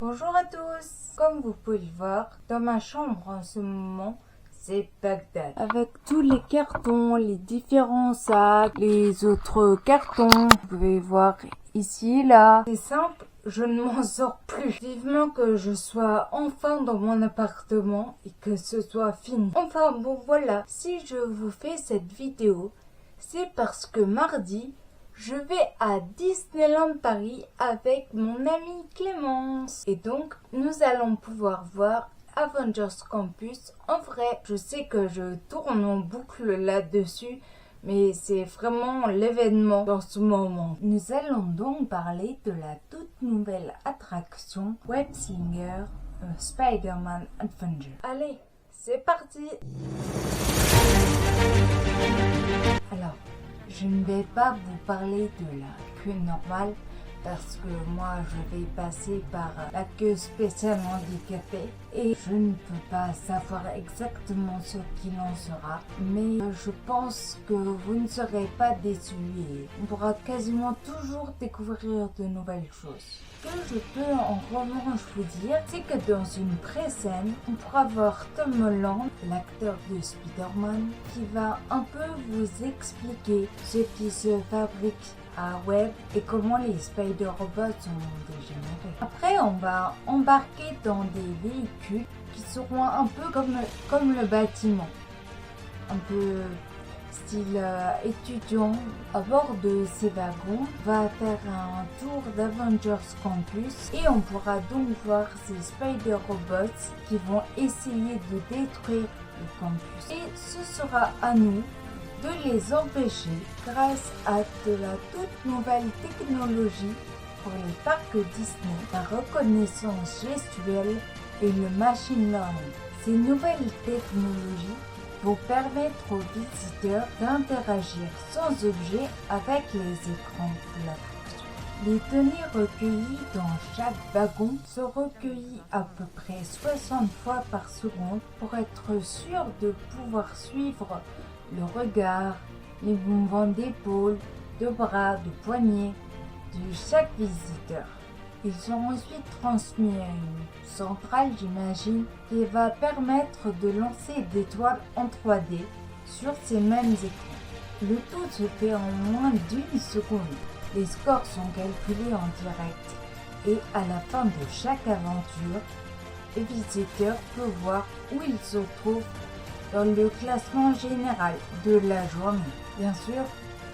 Bonjour à tous. Comme vous pouvez le voir, dans ma chambre en ce moment, c'est Bagdad. Avec tous les cartons, les différents sacs, les autres cartons, vous pouvez voir ici, là. C'est simple, je ne m'en sors plus. Vivement que je sois enfin dans mon appartement et que ce soit fini. Enfin bon voilà, si je vous fais cette vidéo, c'est parce que mardi, je vais à Disneyland Paris avec mon amie Clémence. Et donc, nous allons pouvoir voir Avengers Campus. En vrai, je sais que je tourne en boucle là-dessus, mais c'est vraiment l'événement dans ce moment. Nous allons donc parler de la toute nouvelle attraction Web Slinger Spider-Man Adventure. Allez, c'est parti! Alors, je ne vais pas vous parler de la queue normale parce que moi je vais passer par la queue spéciale handicapée et je ne peux pas savoir exactement ce qu'il en sera, mais je pense que vous ne serez pas déçus et on pourra quasiment toujours découvrir de nouvelles choses. Ce que je peux en revanche vous dire, c'est que dans une pré-scène, on pourra voir Tom Holland, l'acteur de Spider-Man, qui va un peu vous expliquer ce qui se fabrique à Web et comment les Spider-Robots sont dégénérés. Après, on va embarquer dans des véhicules qui seront un peu comme le bâtiment, un peu style étudiant. À bord de ces wagons, on va faire un tour d'Avengers Campus et on pourra donc voir ces Spider-Robots qui vont essayer de détruire le campus. Et ce sera à nous de les empêcher grâce à de la toute nouvelle technologie pour les parcs Disney, la reconnaissance gestuelle et le machine learning. Ces nouvelles technologies vont permettre aux visiteurs d'interagir sans objet avec les écrans de l'attraction. Les données recueillies dans chaque wagon se recueillent à peu près 60 fois par seconde pour être sûr de pouvoir suivre le regard, les mouvements d'épaule, de bras, de poignets de chaque visiteur. Ils sont ensuite transmis à une centrale, j'imagine, qui va permettre de lancer des toiles en 3D sur ces mêmes écrans. Le tout se fait en moins d'une seconde. Les scores sont calculés en direct et à la fin de chaque aventure, le visiteur peut voir où il se trouve dans le classement général de la journée. Bien sûr,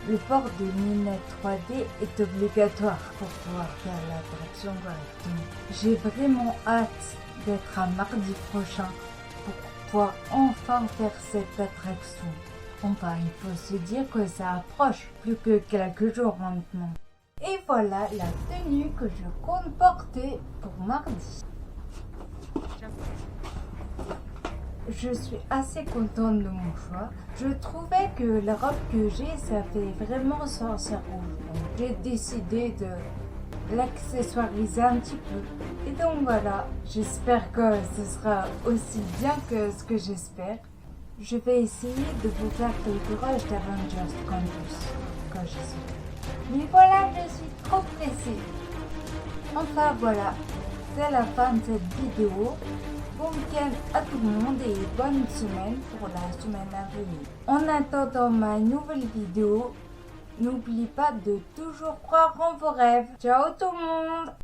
le port de lunettes 3D est obligatoire pour pouvoir faire l'attraction correctement. J'ai vraiment hâte d'être à mardi prochain pour pouvoir enfin faire cette attraction. Enfin, il faut se dire que ça approche plus que quelques jours maintenant. Et voilà la tenue que je compte porter pour mardi. Je suis assez contente de mon choix. Je trouvais que la robe que j'ai, ça fait vraiment sorcière rouge. Donc j'ai décidé de l'accessoiriser un petit peu. Et donc voilà, j'espère que ce sera aussi bien que ce que j'espère. Je vais essayer de vous faire quelques rushs d'Avengers Campus quand j'y serai. Mais voilà, je suis trop pressée. Enfin voilà, c'est la fin de cette vidéo. Bon week-end à tout le monde et bonne semaine pour la semaine à venir. En attendant ma nouvelle vidéo, n'oublie pas de toujours croire en vos rêves. Ciao tout le monde!